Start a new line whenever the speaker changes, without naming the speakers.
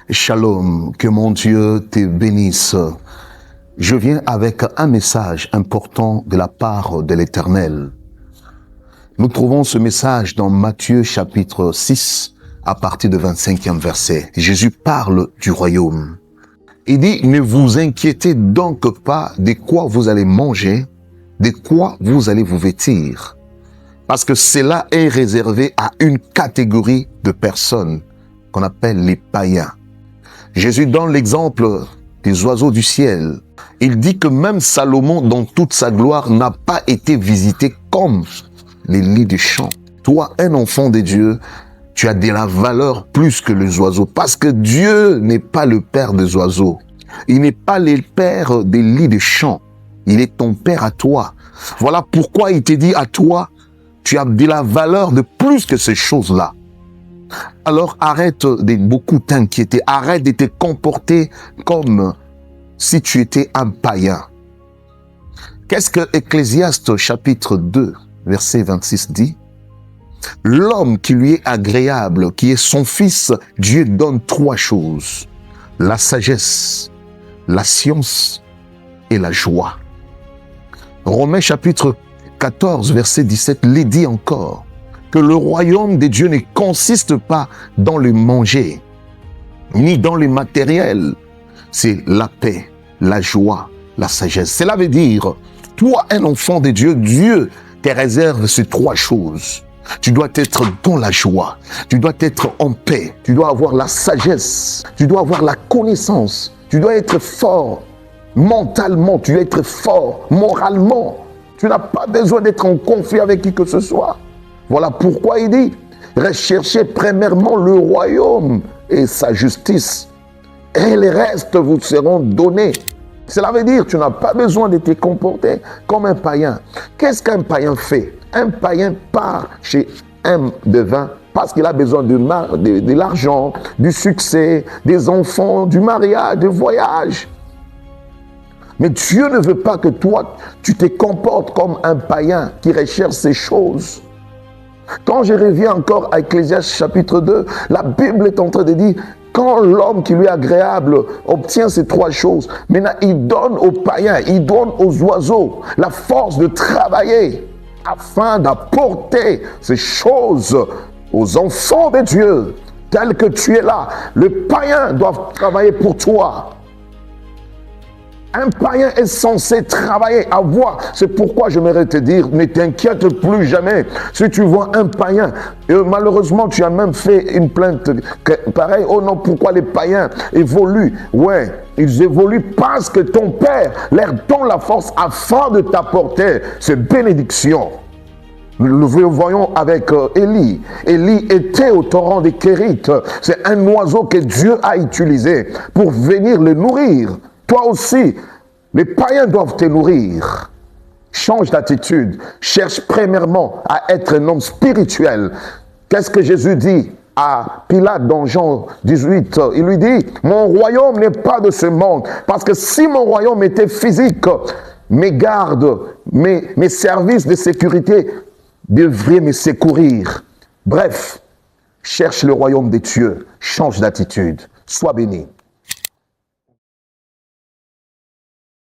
Shalom, que mon Dieu te bénisse. Je viens avec un message important de la part de l'Éternel. Nous trouvons ce message dans Matthieu chapitre 6 à partir du 25e verset. Jésus parle du royaume. Il dit, ne vous inquiétez donc pas de quoi vous allez manger, de quoi vous allez vous vêtir. Parce que cela est réservé à une catégorie de personnes qu'on appelle les païens. Jésus donne l'exemple des oiseaux du ciel. Il dit que même Salomon, dans toute sa gloire, n'a pas été visité comme les lits du champ. Toi, un enfant de Dieu, tu as de la valeur plus que les oiseaux. Parce que Dieu n'est pas le père des oiseaux. Il n'est pas le père des lits du champ. Il est ton père à toi. Voilà pourquoi il te dit à toi, tu as de la valeur de plus que ces choses-là. Alors arrête de beaucoup t'inquiéter, arrête de te comporter comme si tu étais un païen. Qu'est-ce que Ecclésiaste chapitre 2, verset 26 dit? L'homme qui lui est agréable, qui est son fils, Dieu donne trois choses. La sagesse, la science et la joie. Romains chapitre 14, verset 17, les dit encore. Que le royaume de Dieu ne consiste pas dans le manger, ni dans le matériel. C'est la paix, la joie, la sagesse. Cela veut dire, toi, un enfant de Dieu, Dieu te réserve ces trois choses. Tu dois être dans la joie, tu dois être en paix, tu dois avoir la sagesse, tu dois avoir la connaissance, tu dois être fort mentalement, tu dois être fort moralement. Tu n'as pas besoin d'être en conflit avec qui que ce soit. Voilà pourquoi il dit, recherchez premièrement le royaume et sa justice, et les restes vous seront donnés. Cela veut dire, tu n'as pas besoin de te comporter comme un païen. Qu'est-ce qu'un païen fait? Un païen part chez un devin parce qu'il a besoin de l'argent, du succès, des enfants, du mariage, du voyage. Mais Dieu ne veut pas que toi, tu te comportes comme un païen qui recherche ces choses. Quand je reviens encore à Ecclésiaste chapitre 2, la Bible est en train de dire, quand l'homme qui lui est agréable obtient ces trois choses, maintenant il donne aux païens, il donne aux oiseaux la force de travailler afin d'apporter ces choses aux enfants de Dieu, tels que tu es là. Le païen doit travailler pour toi. Un païen est censé travailler, avoir. C'est pourquoi j'aimerais te dire, ne t'inquiète plus jamais. Si tu vois un païen, et malheureusement tu as même fait une plainte pareil, oh non, pourquoi les païens évoluent? Ouais, ils évoluent parce que ton Père leur donne la force afin de t'apporter ces bénédictions. Nous le voyons avec Élie. Élie était au torrent des Kérith. C'est un oiseau que Dieu a utilisé pour venir le nourrir. Toi aussi, les païens doivent te nourrir. Change d'attitude. Cherche premièrement à être un homme spirituel. Qu'est-ce que Jésus dit à Pilate dans Jean 18? Il lui dit, mon royaume n'est pas de ce monde. Parce que si mon royaume était physique, mes gardes, mes services de sécurité devraient me secourir. Bref, cherche le royaume des cieux. Change d'attitude. Sois béni.